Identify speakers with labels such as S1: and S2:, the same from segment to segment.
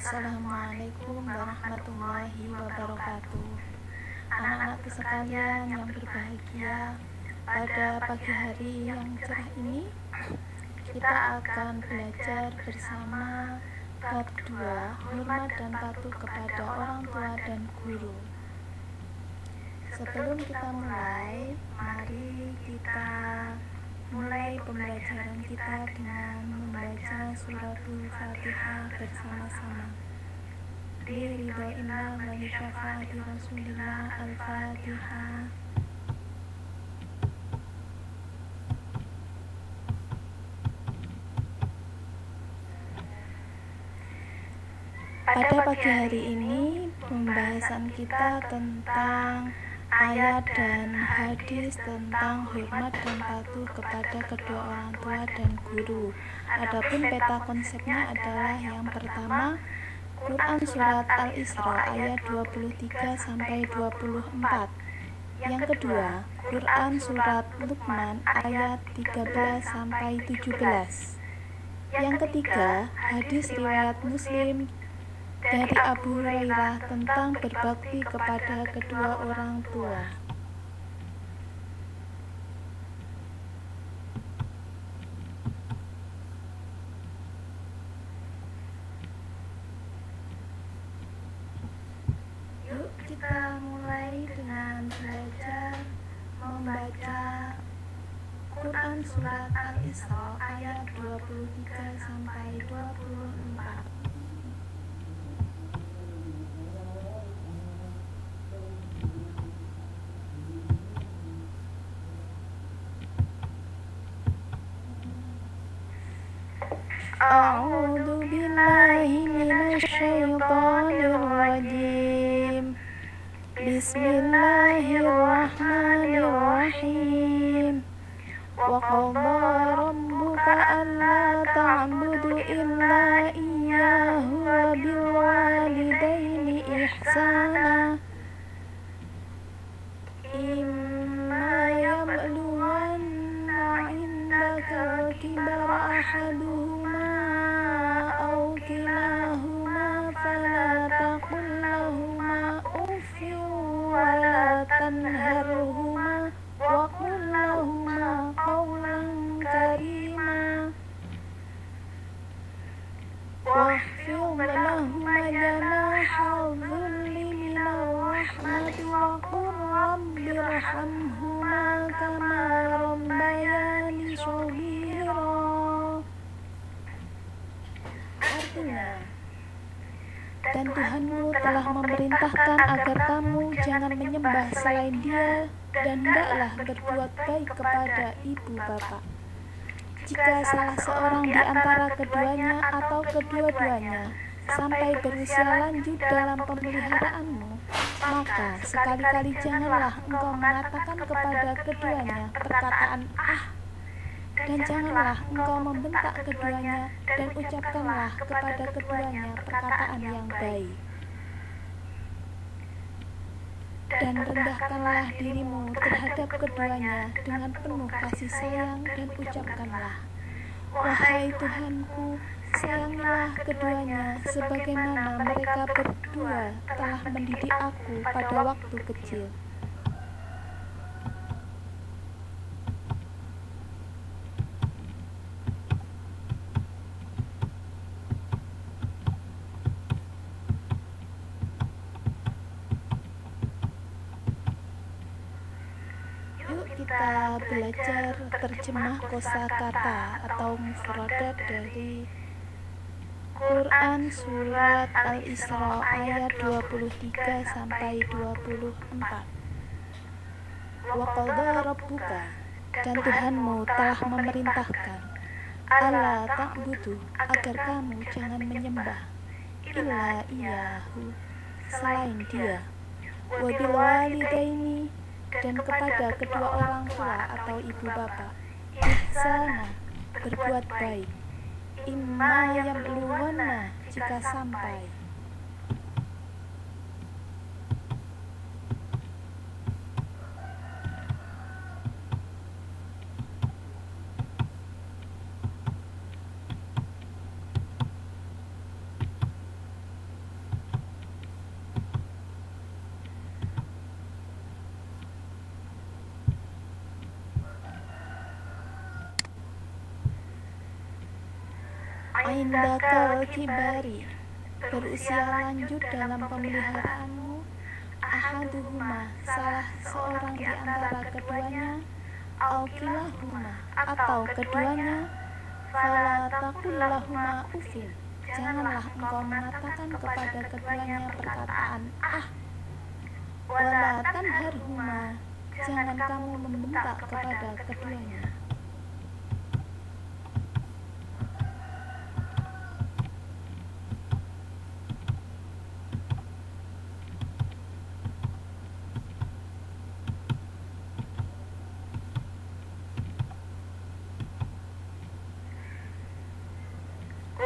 S1: Assalamualaikum warahmatullahi wabarakatuh. Anak-anakku sekalian yang berbahagia, pada pagi hari yang cerah ini kita akan belajar bersama bab 2, hormat dan patuh kepada orang tua dan guru. Sebelum kita mulai, mari kita mulai pembelajaran kita dengan membaca suratul Fatihah bersama-sama. Biridhoillah wa bisyafaati Rasulillah. Al-Fatihah. Pada pagi hari ini pembahasan kita tentang ayat dan hadis tentang hormat dan patuh kepada kedua orang tua dan guru. Adapun peta konsepnya adalah yang pertama, Quran Surat Al-Isra ayat 23 sampai 24. Yang kedua, Quran Surat Luqman ayat 13 sampai 17. Yang ketiga, hadis riwayat Muslim dari Abu Hurairah tentang berbakti kepada kedua orang tua. Yuk kita mulai dengan belajar membaca Quran Surat Al-Isra ayat 23 sampai 24. A'udzu billahi minasy syaithanir rajim. Bismillahirrahmanirrahim. Wa qadha rabbuka alla ta'budu illa iyyahu wa bil walidaini ihsana. Imma yablughanna 'indaka al-kibara ahaduhuma aw kilahuma fala taqul lahumā uffin wa la tanharhumā wa qul lahumā qawlan karīmā wahfidh lahumā janāha adh-dhulli minar rahmati wa qur rabbirhamhumā kamā rabbayani shaghīrā. Artinya, dan Tuhanmu telah memerintahkan agar kamu jangan menyembah selain Dia dan hendaklah berbuat baik kepada ibu bapa. Jika salah seorang di antara keduanya atau kedua-duanya sampai berusia lanjut dalam pemeliharaanmu, maka sekali-kali janganlah engkau mengatakan kepada keduanya perkataan dan janganlah engkau membentak keduanya, dan ucapkanlah kepada keduanya perkataan yang baik. Dan rendahkanlah dirimu terhadap keduanya dengan penuh kasih sayang dan ucapkanlah, wahai Tuhanku, sayangilah keduanya sebagaimana mereka berdua telah mendidik aku pada waktu kecil. Kita belajar terjemah kosakata atau mufradat dari Quran Surat Al-Isra ayat 23 sampai 24. Wa qadha rabbuka, dan Tuhanmu telah memerintahkan, alla ta'budu, agar kamu jangan menyembah illa iyyahu, selain Dia, wa bil walidaini, dan kepada kedua orang tua atau ibu bapa ihsana, berbuat baik. Imma yablughanna, jika sampai indakal kibari, berusia lanjut dalam pemeliharaanmu, ahaduhuma, salah seorang di antara keduanya, au kilahuma, atau keduanya, fala taqullahuma ufin, janganlah engkau mengatakan kepada keduanya perkataan wala tanharhuma, jangan kamu membentak kepada keduanya.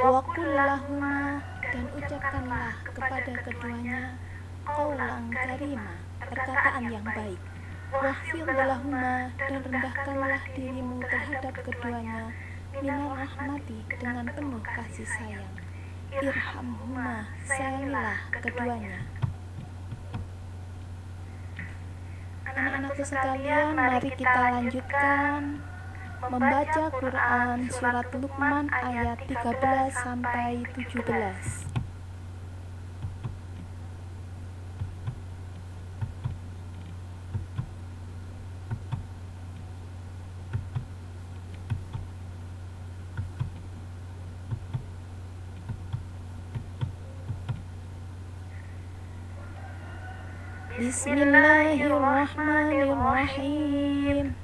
S1: Wa qul lahuma, dan ucapkanlah kepada keduanya qaulan karima, perkataan yang baik. Wahfidh lahuma, dan rendahkanlah dirimu terhadap keduanya minar rahmati, dengan penuh kasih sayang. Irhamhuma, sayangilah keduanya. Anak-anakku sekalian, mari kita lanjutkan membaca Quran surat Luqman ayat 13 sampai 17. Bismillahirrahmanirrahim.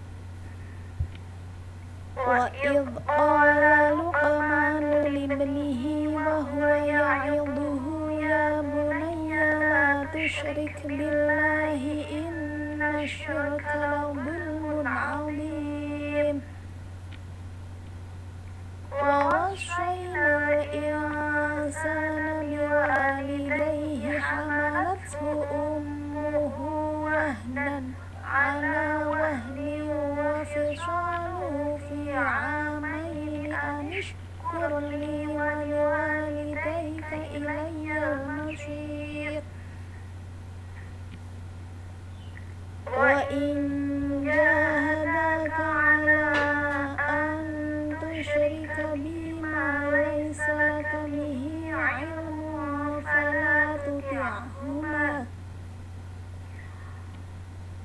S1: Wa idh qala Luqmanu libnihi wa huwa ya'idhuhu ya bunayya la tusyrik billahi inna syirka la dhulmun 'adzim. Wa wassayna al-insana biwalidayhi hamalathu ummuhu wahnan 'ala wahnin wa fisaluhu fi 'amayn an ishkur li wa liwalidayka ilayyal masir. Wa in jahadaka 'ala an tusyrika bima laysa laka bihi 'ilmun fala tuti'huma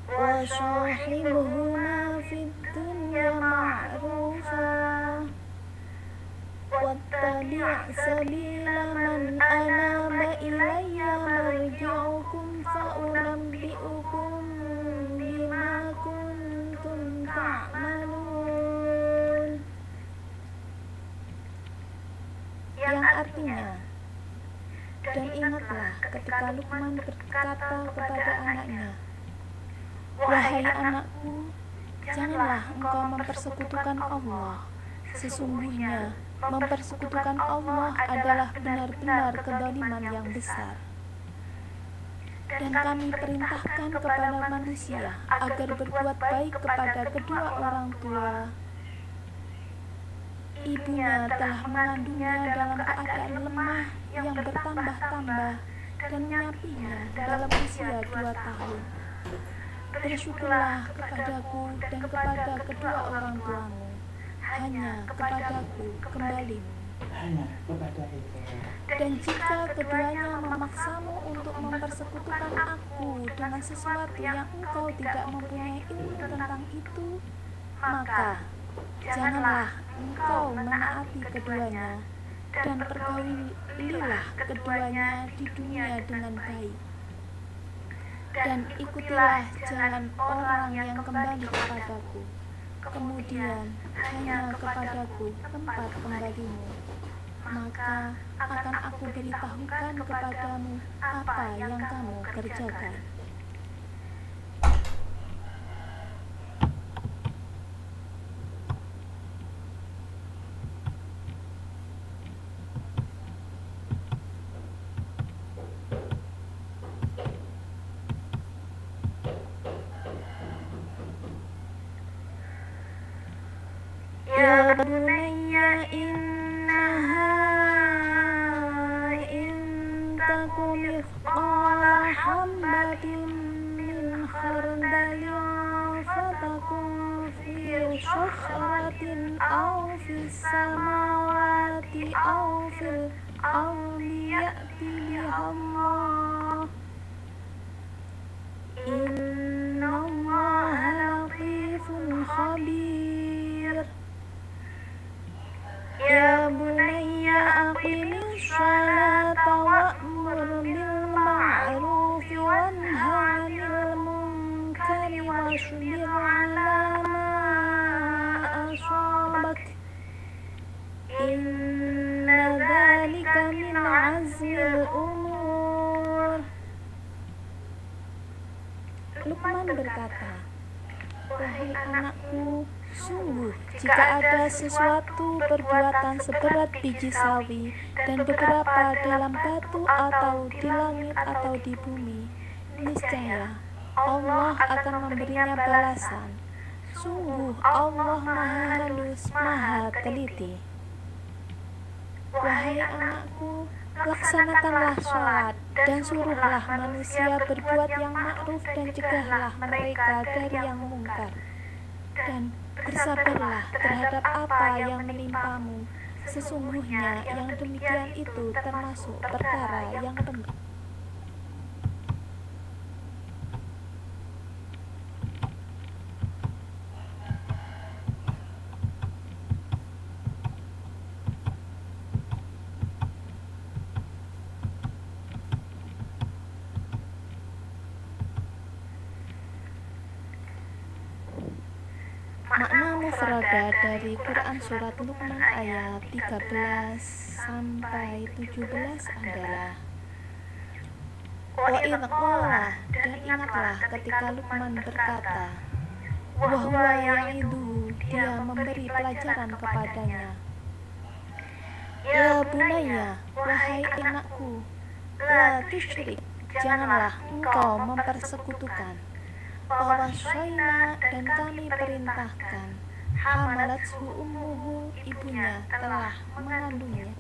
S1: wa sahibuhuma fid dunya ma'rufa wattabi' sabila man anaba ilayya marji'ukum fa unabbi'ukum bima kuntum ta'malun. Yang artinya, dan ingatlah ketika Luqman berkata kepada anaknya, wahai anakku, janganlah engkau mempersekutukan Allah. Sesungguhnya mempersekutukan Allah adalah benar-benar kezaliman yang besar. Dan kami perintahkan kepada manusia agar berbuat baik kepada kedua orang tua. Ibunya telah mengandungnya dalam keadaan lemah yang bertambah-tambah dan menyapinya dalam usia 2 tahun. Bersyukurlah kepadaku dan kepada kedua orang tuamu. Hanya kepadaku kembalimu. Dan jika keduanya memaksamu untuk mempersekutukan aku dengan sesuatu yang engkau tidak mempunyai ilmu tentang itu, maka janganlah engkau menaati keduanya, dan pergaulilah keduanya di dunia dengan baik. Dan ikutilah jalan orang yang kembali kepadaku. Kemudian hanya kepadaku tempat kembalimu. Maka akan aku beritahukan kepadamu apa yang kamu kerjakan. Ya bunayya innaha in taku mithqala habbatin min khardalin fatakun fi sakhratin aw fis samawati السماوات أو في الأرض يأتي بها الله إن الله لطيف خبير يا بني أقم الصلاة وأمر بالمعروف وانه عن المنكر واصبر على ما أصابك إن ذلك من عزم الأمور. Luqman berkata, wahai anakku, sungguh jika ada sesuatu perbuatan seberat biji sawi dan beberapa dalam batu atau di langit atau di bumi, niscaya Allah akan memberinya balasan. Sungguh Allah Maha Halus, Maha Teliti. Wahai anakku, laksanakanlah sholat dan suruhlah manusia berbuat yang ma'ruf dan cegahlah mereka dari yang mungkar. Dan bersabarlah terhadap apa yang menimpamu. Sesungguhnya yang demikian itu termasuk perkara yang penting. Makna mufradah dari Quran Surat Luqman ayat 13 sampai 17 adalah wa idh qala, dan ingatlah ketika Luqman berkata, wa huwa ya'iduhu, dia memberi pelajaran kepadanya, ya bunayya, wahai anakku, la tusyrik, janganlah engkau mempersekutukan. Wawasaina, dan kami perintahkan, hamalathu ummuhu, ibunya telah mengandungnya.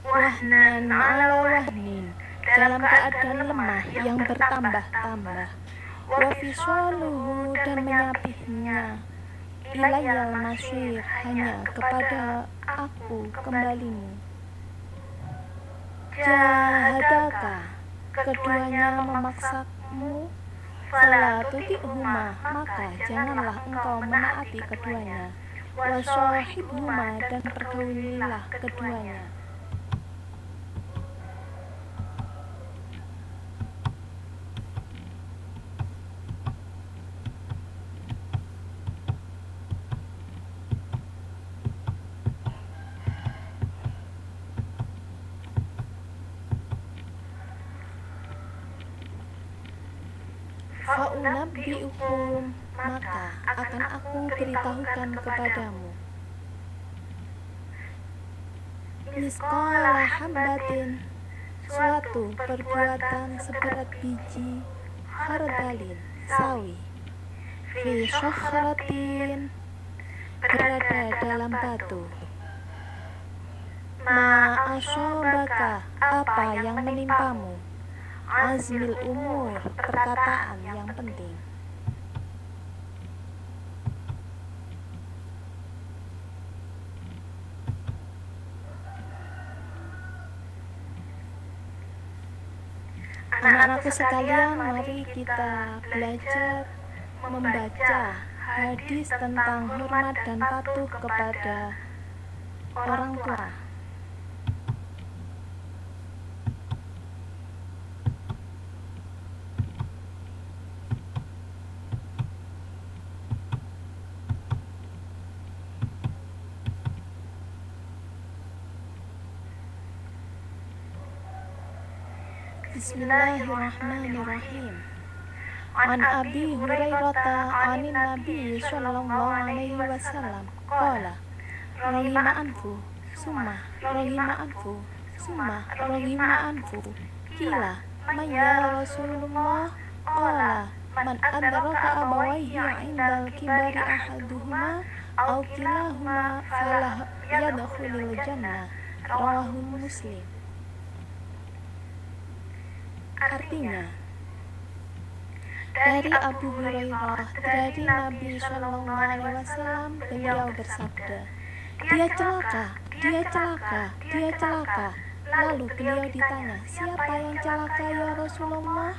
S1: Wahnan ma'ala wahnin, dalam keadaan lemah yang bertambah-tambah. Wa fisaluhu, dan menyapihnya, ilayal masir, hanya kepada aku kembalimu. Jahadaka, keduanya memaksamu, fala tuti'huma, maka janganlah engkau menaati keduanya. Wa shahibhuma, dan pergaulilah keduanya. Fa'unabbi'ukum, maka akan aku beritahukan kepadamu, misqala habbatin, suatu perbuatan seberat biji khardalin, sawi, fi syakhratin, berada dalam batu, ma asobaka, apa yang menimpamu, azmil umur, perkataan yang penting. Anak-anakku sekalian, mari kita belajar membaca hadis tentang hormat dan patuh kepada orang tua. Bismillahirrahmanirrahim. An Abi Hurairah anin Nabi sallallahu alaihi wasallam qala, rahima anhu, summa rohima anfu, summa rohima anfu. Qila man ya Rasulullah? Qala man adraka abawaihi indal kibari ahaduhuma aw kilahuma falah yadkhulul jannah. Rawahu Muslim. Artinya, dari Abu Hurairah dari Nabi Shallallahu Alaihi Wasallam, beliau bersabda, dia celaka, dia celaka, dia celaka. Lalu beliau ditanya, siapa yang celaka ya Rasulullah?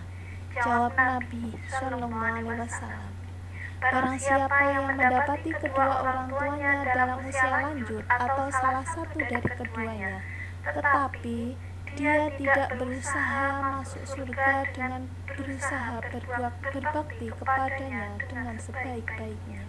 S1: Jawab Nabi Shallallahu Alaihi Wasallam, barang siapa yang mendapati kedua orang tuanya dalam usia lanjut atau salah satu dari keduanya, tetapi dia tidak berusaha masuk surga dengan berusaha berbakti kepadanya dengan sebaik-baiknya.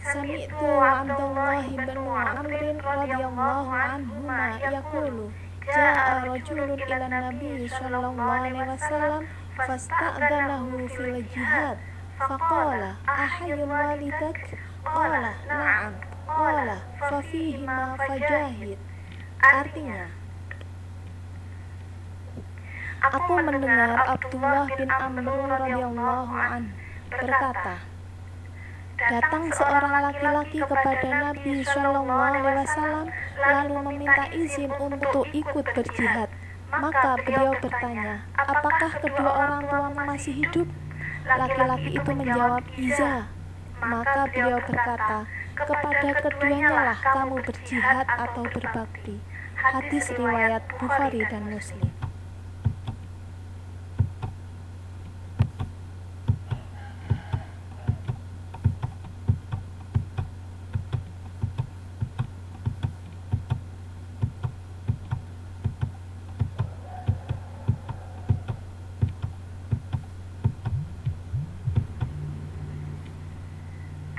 S1: Sami'tu Abdullah bin Amrin radhiyallahu anhuma yaqulu ja'a rajulun ila Nabi sallallahu alaihi wasallam fasta'dzanahu fil jihad faqala ahayyul walidak? Qala na'am. Qala fa fihima fajahid. Artinya, aku mendengar Abdullah bin Amr radhiyallahu an berkata, datang seorang laki-laki kepada Nabi Shallallahu Alaihi Wasallam lalu meminta izin untuk ikut berjihad. Maka beliau bertanya, apakah kedua orang tuamu masih hidup? Laki-laki itu menjawab, iya. Maka beliau berkata, kepada keduanya lah kamu berjihad atau berbakti. Hadis riwayat Bukhari dan Muslim.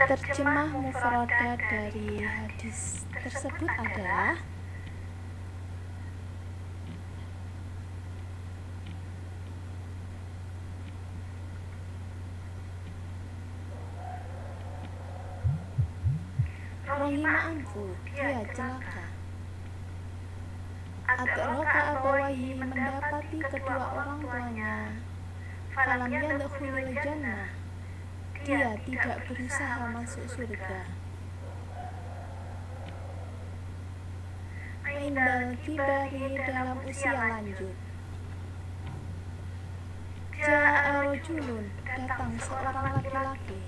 S1: Terjemah mufradat dari hadis tersebut adalah rohima anfu, dia celaka. Adraka abawaihi, mendapati kedua orang tuanya. Falam yadkhulul jannah, dia tidak berusaha masuk surga. Indal kibari, dalam usia lanjut. Ja'a rajulun, datang seorang laki-laki.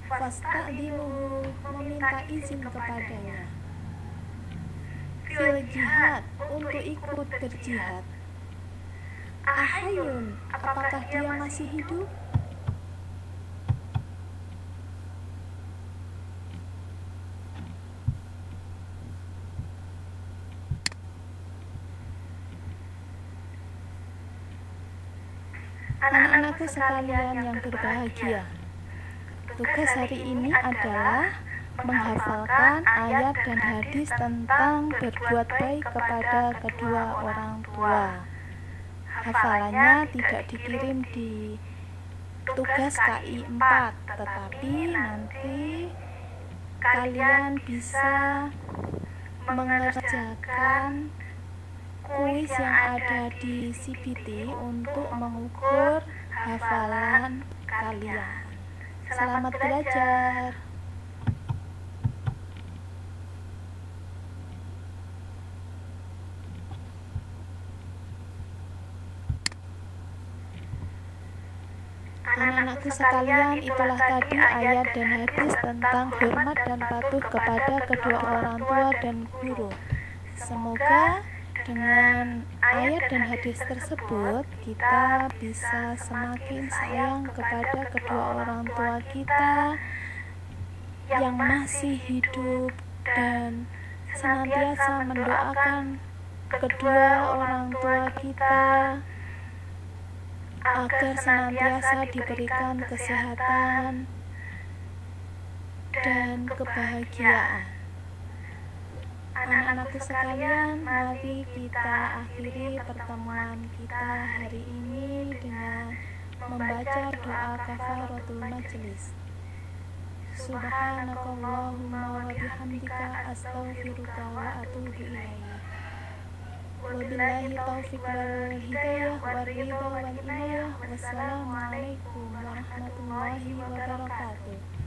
S1: Fasta'dinuhu, meminta izin kepadanya. Fil jihad, untuk ikut berjihad. Ahayun, apakah dia masih hidup? Anak-anakku sekalian yang berbahagia, tugas hari ini adalah menghafalkan ayat dan hadis tentang berbuat baik kepada kedua orang tua. Hafalannya tidak dikirim di tugas KI 4, tetapi nanti kalian bisa mengerjakan kuis yang ada di CBT untuk mengukur hafalan kalian. Selamat belajar. Anak-anakku sekalian, itulah tadi ayat dan hadis tentang hormat dan patuh kepada kedua orang tua dan guru. Semoga dengan ayat dan hadis tersebut kita bisa semakin sayang kepada kedua orang tua kita yang masih hidup dan senantiasa mendoakan kedua orang tua kita agar senantiasa diberikan kesehatan dan kebahagiaan. Anak-anakku sekalian, mari kita akhiri pertemuan kita hari ini dengan membaca doa kafaratul majelis. Subhanakallahumma wa bihamdika astaghfiruka wa atubu ilaik. Wabillahi taufiq wal hidayah wal ridha wal inayah. Wassalamualaikum warahmatullahi wabarakatuh.